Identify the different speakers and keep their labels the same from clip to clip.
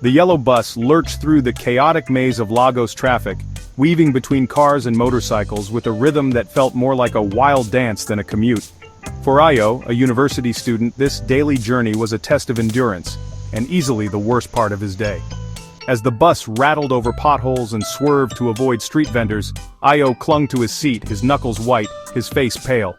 Speaker 1: The yellow bus lurched through the chaotic maze of Lagos traffic, weaving between cars and motorcycles with a rhythm that felt more like a wild dance than a commute. For Ayo, a university student, this daily journey was a test of endurance, and easily the worst part of his day. As the bus rattled over potholes and swerved to avoid street vendors, Ayo clung to his seat, his knuckles white, his face pale.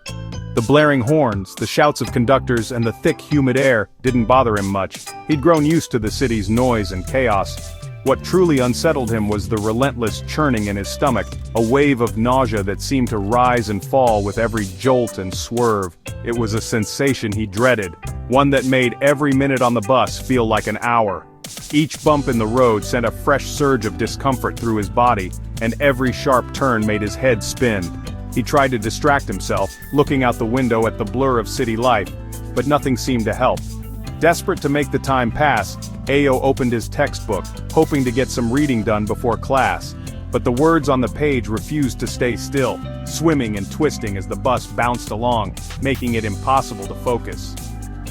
Speaker 1: The blaring horns, the shouts of conductors, and the thick, humid air didn't bother him much. He'd grown used to the city's noise and chaos. What truly unsettled him was the relentless churning in his stomach, a wave of nausea that seemed to rise and fall with every jolt and swerve. It was a sensation he dreaded, one that made every minute on the bus feel like an hour. Each bump in the road sent a fresh surge of discomfort through his body, and every sharp turn made his head spin. He tried to distract himself, looking out the window at the blur of city life, but nothing seemed to help. Desperate to make the time pass, Ayo opened his textbook, hoping to get some reading done before class. But the words on the page refused to stay still, swimming and twisting as the bus bounced along, making it impossible to focus.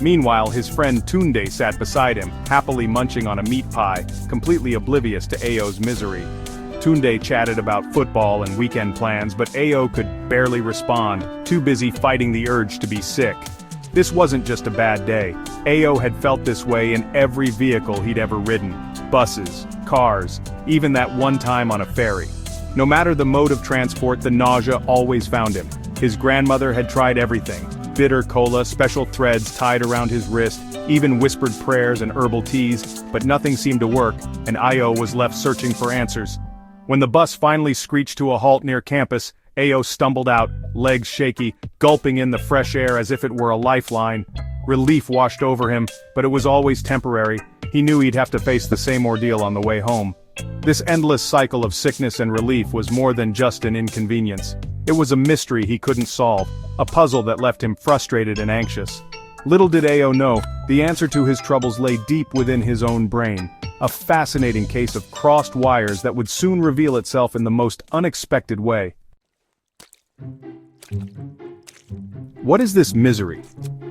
Speaker 1: Meanwhile, his friend Tunde sat beside him, happily munching on a meat pie, completely oblivious to Ayo's misery. Tunde chatted about football and weekend plans, but Ayo could barely respond, too busy fighting the urge to be sick. This wasn't just a bad day. Ayo had felt this way in every vehicle he'd ever ridden. Buses, cars, even that one time on a ferry. No matter the mode of transport, the nausea always found him. His grandmother had tried everything. Bitter cola, special threads tied around his wrist, even whispered prayers and herbal teas, but nothing seemed to work, and Ayo was left searching for answers. When the bus finally screeched to a halt near campus, Ayo stumbled out, legs shaky, gulping in the fresh air as if it were a lifeline. Relief washed over him, but it was always temporary. He knew he'd have to face the same ordeal on the way home. This endless cycle of sickness and relief was more than just an inconvenience. It was a mystery he couldn't solve, a puzzle that left him frustrated and anxious. Little did Ayo know, the answer to his troubles lay deep within his own brain. A fascinating case of crossed wires that would soon reveal itself in the most unexpected way. What is this misery?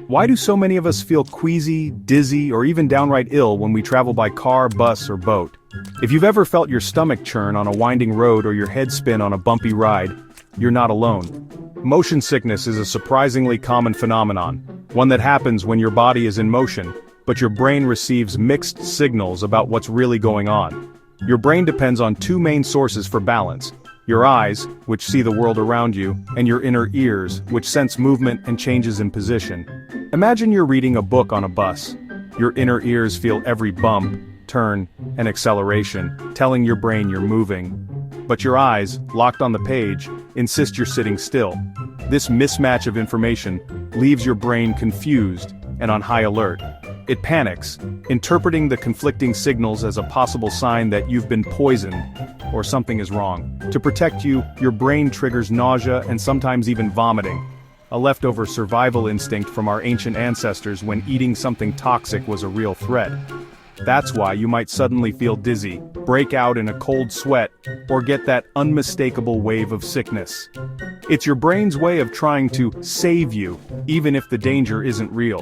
Speaker 1: Why do so many of us feel queasy, dizzy, or even downright ill when we travel by car, bus, or boat? If you've ever felt your stomach churn on a winding road or your head spin on a bumpy ride, you're not alone. Motion sickness is a surprisingly common phenomenon, one that happens when your body is in motion, but your brain receives mixed signals about what's really going on. Your brain depends on two main sources for balance: your eyes, which see the world around you, and your inner ears, which sense movement and changes in position. Imagine you're reading a book on a bus. Your inner ears feel every bump, turn, and acceleration, telling your brain you're moving. But your eyes, locked on the page, insist you're sitting still. This mismatch of information leaves your brain confused and on high alert. It panics, interpreting the conflicting signals as a possible sign that you've been poisoned, or something is wrong. To protect you, your brain triggers nausea and sometimes even vomiting, a leftover survival instinct from our ancient ancestors when eating something toxic was a real threat. That's why you might suddenly feel dizzy, break out in a cold sweat, or get that unmistakable wave of sickness. It's your brain's way of trying to save you, even if the danger isn't real.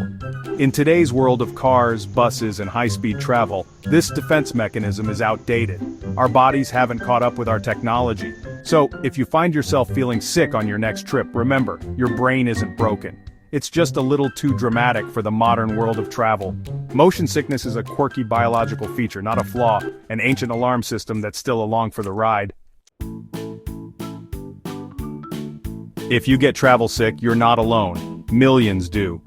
Speaker 1: In today's world of cars, buses, and high-speed travel, this defense mechanism is outdated. Our bodies haven't caught up with our technology. So, if you find yourself feeling sick on your next trip, remember, your brain isn't broken. It's just a little too dramatic for the modern world of travel. Motion sickness is a quirky biological feature, not a flaw, an ancient alarm system that's still along for the ride. If you get travel sick, you're not alone. Millions do.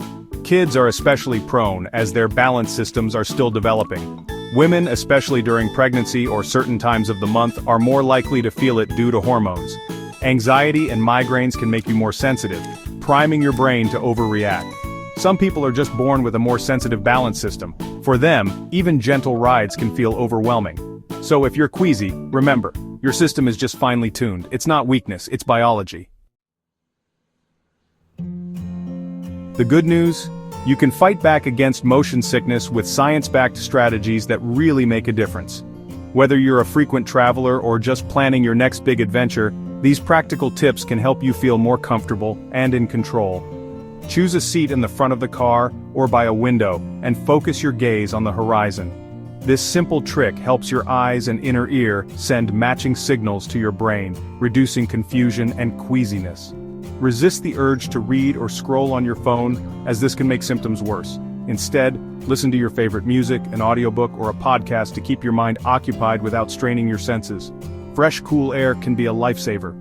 Speaker 1: Kids are especially prone, as their balance systems are still developing. Women, especially during pregnancy or certain times of the month, are more likely to feel it due to hormones. Anxiety and migraines can make you more sensitive, priming your brain to overreact. Some people are just born with a more sensitive balance system. For them, even gentle rides can feel overwhelming. So if you're queasy, remember, your system is just finely tuned. It's not weakness, it's biology. The good news? You can fight back against motion sickness with science-backed strategies that really make a difference. Whether you're a frequent traveler or just planning your next big adventure, these practical tips can help you feel more comfortable and in control. Choose a seat in the front of the car or by a window and focus your gaze on the horizon. This simple trick helps your eyes and inner ear send matching signals to your brain, reducing confusion and queasiness. Resist the urge to read or scroll on your phone, as this can make symptoms worse. Instead, listen to your favorite music, an audiobook, or a podcast to keep your mind occupied without straining your senses. Fresh, cool air can be a lifesaver.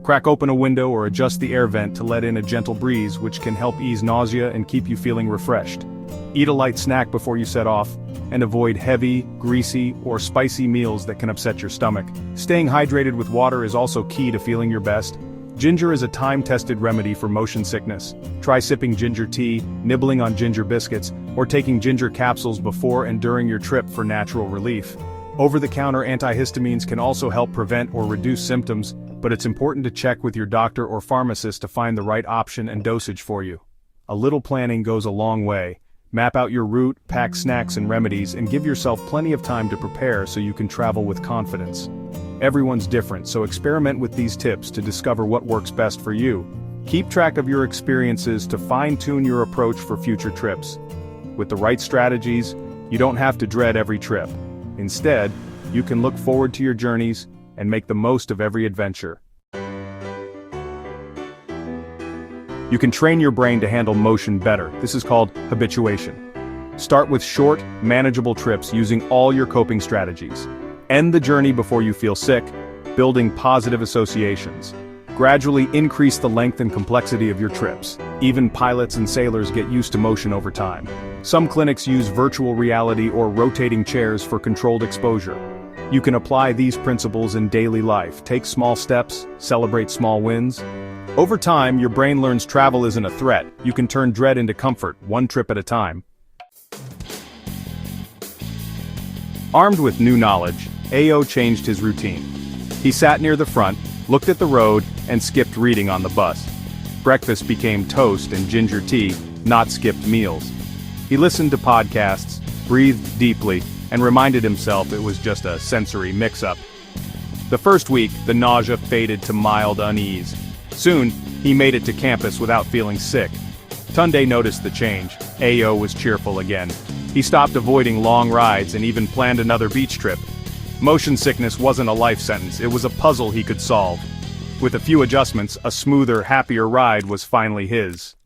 Speaker 1: Crack open a window or adjust the air vent to let in a gentle breeze, which can help ease nausea and keep you feeling refreshed. Eat a light snack before you set off, and avoid heavy, greasy, or spicy meals that can upset your stomach. Staying hydrated with water is also key to feeling your best. Ginger is a time-tested remedy for motion sickness. Try sipping ginger tea, nibbling on ginger biscuits, or taking ginger capsules before and during your trip for natural relief. Over-the-counter antihistamines can also help prevent or reduce symptoms, but it's important to check with your doctor or pharmacist to find the right option and dosage for you. A little planning goes a long way. Map out your route, pack snacks and remedies, and give yourself plenty of time to prepare so you can travel with confidence. Everyone's different, so experiment with these tips to discover what works best for you. Keep track of your experiences to fine-tune your approach for future trips. With the right strategies, you don't have to dread every trip. Instead, you can look forward to your journeys and make the most of every adventure. You can train your brain to handle motion better. This is called habituation. Start with short, manageable trips using all your coping strategies. End the journey before you feel sick, building positive associations. Gradually increase the length and complexity of your trips. Even pilots and sailors get used to motion over time. Some clinics use virtual reality or rotating chairs for controlled exposure. You can apply these principles in daily life. Take small steps, celebrate small wins. Over time, your brain learns travel isn't a threat. You can turn dread into comfort, one trip at a time. Armed with new knowledge, Ao changed his routine. He sat near the front, looked at the road, and skipped reading on the bus. Breakfast became toast and ginger tea, not skipped meals. He listened to podcasts, breathed deeply, and reminded himself it was just a sensory mix-up. The first week, the nausea faded to mild unease. Soon, he made it to campus without feeling sick. Tunde noticed the change. Ao was cheerful again. He stopped avoiding long rides and even planned another beach trip. Motion sickness wasn't a life sentence, it was a puzzle he could solve. With a few adjustments, a smoother, happier ride was finally his.